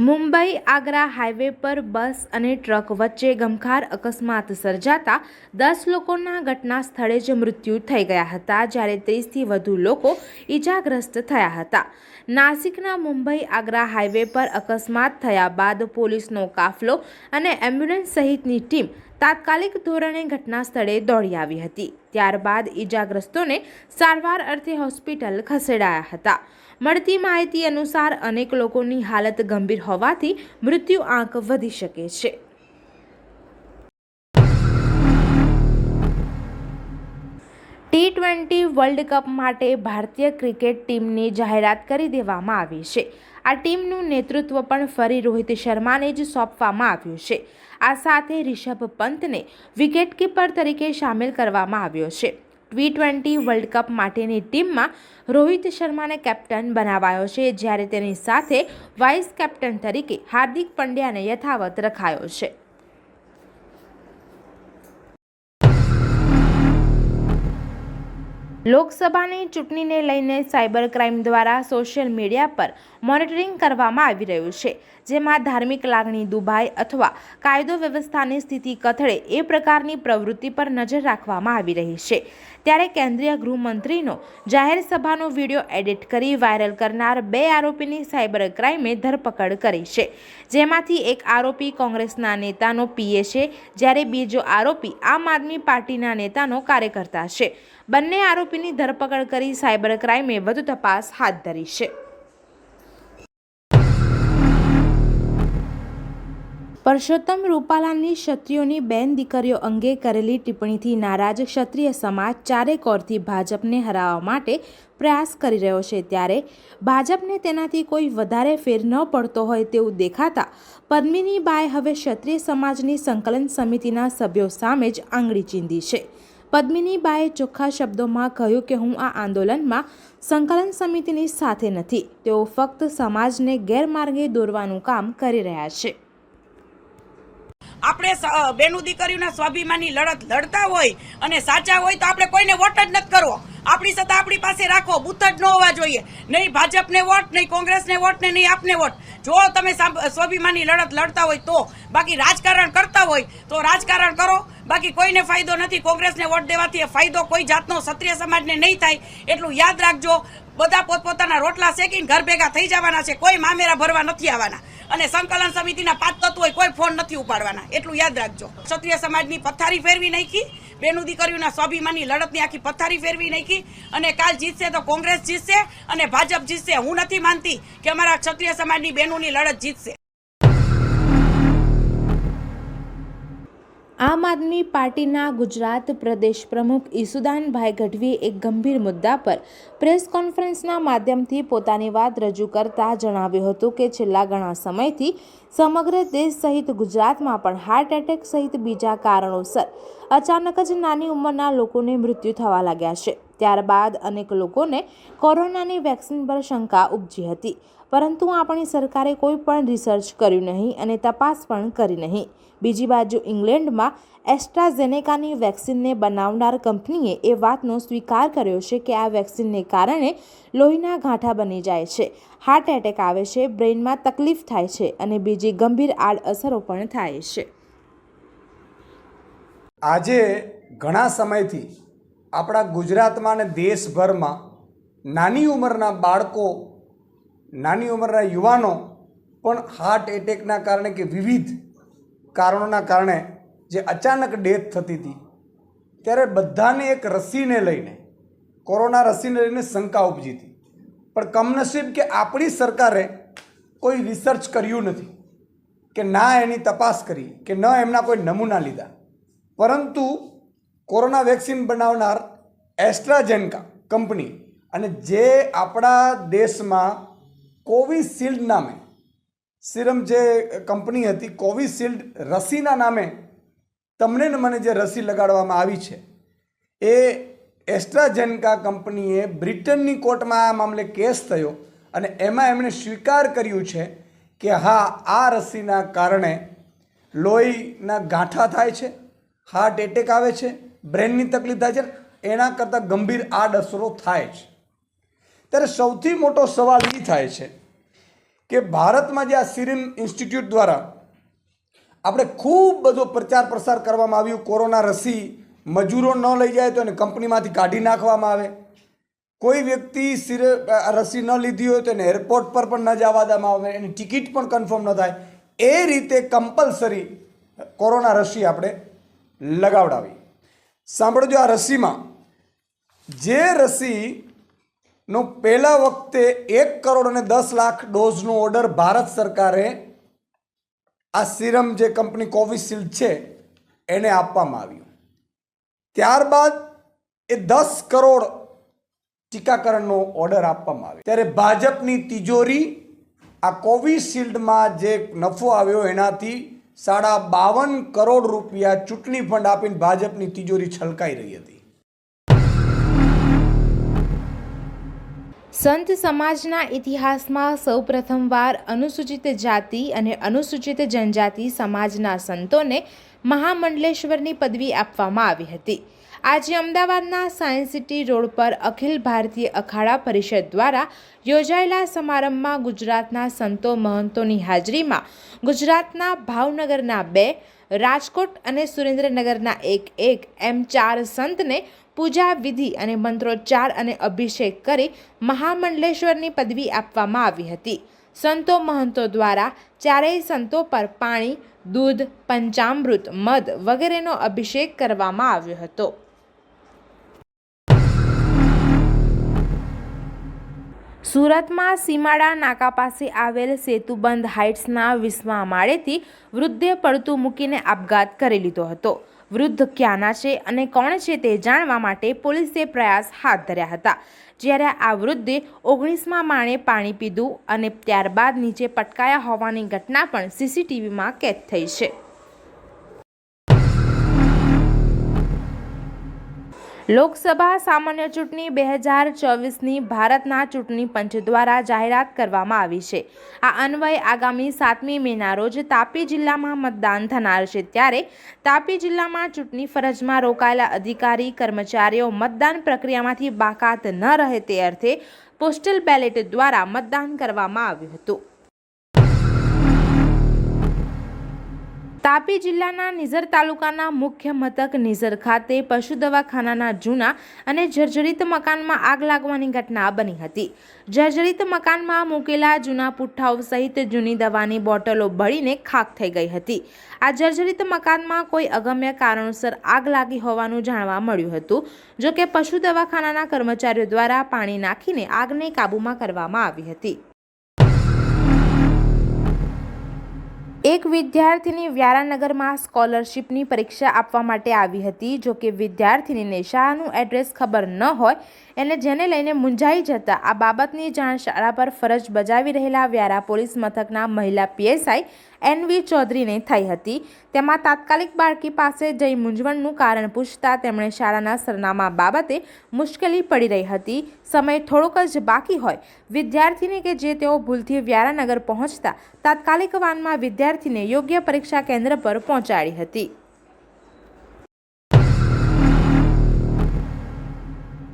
Mumbai Agra highway પર બસ અને truck વચ્ચે ગમખાર અકસ્માત સર્જાતા 10 લોકોના ઘટના સ્થળે જ મૃત્યુ થઈ ગયા હતા, જ્યારે 30થી વધુ લોકો ઈજાગ્રસ્ત થયા હતા. નાસિકના મુંબઈ આગ્રા હાઈવે પર અકસ્માત થયા બાદ પોલીસનો કાફલો અને એમ્બ્યુલન્સ સહિતની ટીમ તાત્કાલિક ધોરણે ઘટના સ્થળે દોડી આવી હતી. ત્યારબાદ ઈજાગ્રસ્તોને સારવાર અર્થે હોસ્પિટલ ખસેડાયા હતા. મળતી માહિતી અનુસાર અનેક લોકોની હાલત ગંભીર હોવાથી મૃત્યુ આંક વધી શકે છે. T20 વર્લ્ડ કપ માટે ભારતીય ક્રિકેટ ટીમની જાહેરાત કરી દેવામાં આવી છે. આ ટીમનું નેતૃત્વ પણ ફરી રોહિત શર્માને જ સોંપવામાં આવ્યું છે. આ સાથે રિષભ પંતને વિકેટકીપર તરીકે સામેલ કરવામાં આવ્યો છે. T20 વર્લ્ડ કપ માટેની ટીમમાં રોહિત શર્માને કેપ્ટન બનાવાયો છે, જ્યારે તેની સાથે વાઇસ કેપ્ટન તરીકે હાર્દિક પંડ્યાને યથાવત રખાયો છે. લોકસભાની ચૂંટણીને લઈને સાયબર ક્રાઇમ દ્વારા સોશિયલ મીડિયા પર મોનિટરિંગ કરવામાં આવી રહ્યું છે, જેમાં ધાર્મિક લાગણી દુભાય અથવા કાયદો વ્યવસ્થાની સ્થિતિ કથળે એ પ્રકારની પ્રવૃત્તિ પર નજર રાખવામાં આવી રહી છે. ત્યારે કેન્દ્રીય ગૃહમંત્રીનો જાહેર સભાનો વિડીયો એડિટ કરી વાયરલ કરનાર 2 આરોપીની સાયબર ક્રાઇમે ધરપકડ કરી છે, જેમાંથી એક આરોપી કોંગ્રેસના નેતાનો પીએ છે, જ્યારે બીજો આરોપી આમ આદમી પાર્ટીના નેતાનો કાર્યકર્તા છે. બંને આરોપીની ધરપકડ કરી સાયબર ક્રાઇમે વધુ તપાસ હાથ ધરી છે. પરસોત્તમ રૂપાલાની ક્ષત્રિયોની બેન દીકરીઓ અંગે કરેલી ટિપ્પણીથી નારાજ ક્ષત્રિય સમાજ ચારે કોરથી ભાજપને હરાવવા માટે પ્રયાસ કરી રહ્યો છે, ત્યારે ભાજપને તેનાથી કોઈ વધારે ફેર ન પડતો હોય તેવું દેખાતા પદ્મિનીબાએ હવે ક્ષત્રિય સમાજની સંકલન સમિતિના સભ્યો સામે જ આંગળી ચીંધી છે. પદ્મિનીબાએ ચોખ્ખા શબ્દોમાં કહ્યું કે હું આ આંદોલનમાં સંકલન સમિતિની સાથે નથી. તેઓ ફક્ત સમાજને ગેરમાર્ગે દોરવાનું કામ કરી રહ્યા છે. આપણે બેનું દીકરીઓના સ્વાભિમાનની લડત લડતા હોય અને સાચા હોય તો આપણે કોઈને વોટ જ નથી કરવો. આપણી સત્તા આપણી પાસે રાખો, બૂથ જ ન હોવા જોઈએ. નહીં ભાજપને વોટ, નહીં કોંગ્રેસને વોટ, ને નહીં આપને વોટ. જો તમે સ્વાભિમાનની લડત લડતા હોય તો, બાકી રાજકારણ કરતા હોય તો રાજકારણ કરો, બાકી કોઈને ફાયદો નથી. કોંગ્રેસને વોટ દેવાથી ફાયદો કોઈ જાતનો ક્ષત્રિય સમાજને નહીં થાય, એટલું યાદ રાખજો. બધા પોતપોતાના રોટલા શેકીને ઘર ભેગા થઈ જવાના છે, કોઈ મામેરા ભરવા નથી આવવાના. અને સંકલન સમિતિના 5 તત્વો હોય, કોઈ ફોન નથી ઉપાડવાના, એટલું યાદ રાખજો. ક્ષત્રિય સમાજની પથારી ફેરવી નાખી, બેનું દીકરીઓના સ્વાભિમાનની લડતની આખી પથારી ફેરવી નાખી. અને કાલ જીતશે તો કોંગ્રેસ જીતશે અને ભાજપ જીતશે. હું નથી માનતી કે અમારા ક્ષત્રિય સમાજની બહેનોની લડત જીતશે. આમ આદમી પાર્ટીના ગુજરાત પ્રદેશ પ્રમુખ ઈસુદાનભાઈ ગઢવીએ એક ગંભીર મુદ્દા પર પ્રેસ કોન્ફરન્સના માધ્યમથી પોતાની વાત રજૂ કરતા જણાવ્યું હતું કે છેલ્લા ઘણા સમયથી સમગ્ર દેશ સહિત ગુજરાતમાં પણ હાર્ટ એટેક સહિત બીજા કારણોસર અચાનક જ નાની ઉંમરના લોકોને મૃત્યુ થવા લાગ્યા છે. ત્યારબાદ અનેક લોકોને કોરોનાની વેક્સિન પર શંકા ઉપજી હતી, પરંતુ આપણી સરકારે કોઈ પણ રિસર્ચ કર્યું નહીં અને તપાસ પણ કરી નહીં. બીજી બાજુ ઇંગ્લેન્ડમાં એસ્ટ્રાઝેનેકાની વેક્સિનને બનાવનાર કંપનીએ એ વાતનો સ્વીકાર કર્યો છે કે આ વેક્સિનને કારણે લોહીના ગાંઠા બની જાય છે, હાર્ટ એટેક આવે છે, બ્રેઇનમાં તકલીફ થાય છે અને બીજી ગંભીર આડઅસરો પણ થાય છે. આજે ઘણા સમયથી આપણા ગુજરાતમાં અને દેશભરમાં નાની ઉંમરના બાળકો, નાની ઉંમરના યુવાનો પણ હાર્ટ એટેકના કારણે કે વિવિધ કારણોના કારણે જે અચાનક ડેથ થતી હતી, ત્યારે બધાને એક રસીને લઈને, કોરોના રસીને લઈને શંકા ઉપજી હતી. પણ કમનસીબ કે આપણી સરકારે કોઈ રિસર્ચ કર્યું નથી, કે ના એની તપાસ કરી, કે ન એમના કોઈ નમૂના લીધા. પરંતુ કોરોના વેક્સિન બનાવનાર એસ્ટ્રાઝેનેકા કંપની અને જે આપણા દેશમાં કોવિશિલ્ડ નામે સિરમ જે કંપની હતી, કોવિશિલ્ડ રસીના નામે તમને ને મને જે રસી લગાડવામાં આવી છે, એ એસ્ટ્રાઝેનેકા કંપનીએ બ્રિટનની કોર્ટમાં આ મામલે કેસ થયો અને એમાં એમણે સ્વીકાર કર્યું છે કે હા, આ રસીના કારણે લોહીના ગાંઠા થાય છે, હાર્ટ એટેક આવે છે, બ્રેનની તકલીફ થાય છે, એના કરતાં ગંભીર આડઅસરો થાય છે. ત્યારે સૌથી મોટો સવાલ એ થાય છે કે ભારતમાં જે આ સિરમ ઇન્સ્ટિટ્યૂટ દ્વારા આપણે ખૂબ બધો પ્રચાર પ્રસાર કરવામાં આવ્યું. કોરોના રસી મજૂરો ન લઈ જાય તો એને કંપનીમાંથી કાઢી નાખવામાં આવે. કોઈ વ્યક્તિ રસી ન લીધી હોય તો એને એરપોર્ટ પર પણ ન જવા દેવામાં આવે, એની ટિકિટ પણ કન્ફર્મ ન થાય. એ રીતે કમ્પલસરી કોરોના રસી આપણે લગાવડાવી. સાંભળજો, આ રસીમાં જે રસીનો પહેલા વખતે 1 કરોડ અને 10 લાખ ડોઝનો ઓર્ડર ભારત સરકારે આ સિરમ જે કંપની કોવિશિલ્ડ છે એને આપવામાં આવ્યું. ત્યારબાદ એ 10 કરોડ ટીકાકરણનો ઓર્ડર આપવામાં આવ્યો. ત્યારે ભાજપની તિજોરી આ કોવિશિલ્ડમાં જે નફો આવ્યો એનાથી 52 કરોડ રૂપિયા ચૂંટણી ફંડ આપીને ભાજપની તિજોરી છલકાઈ રહી હતી. સંત સમાજના ઇતિહાસમાં સૌપ્રથમવાર અનુસૂચિત જાતિ અને અનુસૂચિત જનજાતિ સમાજના સંતોને મહામંડલેશ્વરની પદવી આપવામાં આવી હતી. આજે અમદાવાદના સાયન્સ સિટી રોડ પર અખિલ ભારતીય અખાડા પરિષદ દ્વારા યોજાયેલા સમારંભમાં ગુજરાતના સંતો મહંતોની હાજરીમાં ગુજરાતના ભાવનગરના 2, રાજકોટ અને સુરેન્દ્રનગરના 1 એમ 4 સંતને પૂજા વિધિ અને મંત્રોચ્ચાર અને અભિષેક કરી મહામંડલેશ્વરની પદવી આપવામાં આવી હતી. સંતો મહંતો દ્વારા ચારેય સંતો પર પાણી, દૂધ, પંચામૃત, મધ વગેરેનો અભિષેક કરવામાં આવ્યો હતો. સુરતમાં સીમાડા નાકા પાસે આવેલ સેતુબંધ હાઇટ્સના 20મા માળેથી વૃદ્ધે પડતું મૂકીને આપઘાત કરી લીધો હતો. વૃદ્ધ ક્યાંના છે અને કોણ છે તે જાણવા માટે પોલીસે પ્રયાસ હાથ ધર્યા હતા. જ્યારે આ વૃદ્ધે 19મા માળે પાણી પીધું અને ત્યારબાદ નીચે પટકાયા હોવાની ઘટના પણ સીસીટીવીમાં કેદ થઈ છે. લોકસભા સામાન્ય ચૂંટણી 2024ની ભારતના ચૂંટણી પંચ દ્વારા જાહેરાત કરવામાં આવી છે. આ અન્વયે આગામી 7મી મેના રોજ તાપી જિલ્લામાં મતદાન થનાર છે. ત્યારે તાપી જિલ્લામાં ચૂંટણી ફરજમાં રોકાયેલા અધિકારી કર્મચારીઓ મતદાન પ્રક્રિયામાંથી બાકાત ન રહે તે અર્થે પોસ્ટલ બેલેટ દ્વારા મતદાન કરવામાં આવ્યું હતું. તાપી જિલ્લાના નિઝર તાલુકાના મુખ્ય મથક નિઝર ખાતે પશુ દવાખાનાના જૂના અને જર્જરિત મકાનમાં આગ લાગવાની ઘટના બની હતી. જર્જરિત મકાનમાં મૂકેલા જૂના પુઠ્ઠાઓ સહિત જૂની દવાની બોટલો બળીને ખાખ થઈ ગઈ હતી. આ જર્જરિત મકાનમાં કોઈ અગમ્ય કારણોસર આગ લાગી હોવાનું જાણવા મળ્યું હતું. જોકે પશુ દવાખાનાના કર્મચારીઓ દ્વારા પાણી નાખીને આગને કાબૂમાં કરવામાં આવી હતી. એક વિદ્યાર્થીની વ્યારાનગરમાં સ્કોલરશિપની પરીક્ષા આપવા માટે આવી હતી. જોકે વિદ્યાર્થીનીને શાળાનું એડ્રેસ ખબર ન હોય અને જેને લઈને મૂંઝાઈ જતા આ બાબતની જાણ શાળા પર ફરજ બજાવી રહેલા વ્યારા પોલીસ મથકના મહિલા પીએસઆઈ NV ચૌધરીને થઈ હતી. તેમાં તાત્કાલિક બાળકી પાસે જઈ મૂંઝવણનું કારણ પૂછતા તેમણે શાળાના સરનામા બાબતે મુશ્કેલી પડી રહી હતી. સમય થોડોક જ બાકી હોય વિદ્યાર્થીને કે જે તેઓ ભૂલથી વ્યારાનગર પહોંચતા તાત્કાલિક વાનમાં વિદ્યાર્થીને યોગ્ય પરીક્ષા કેન્દ્ર પર પહોંચાડી હતી.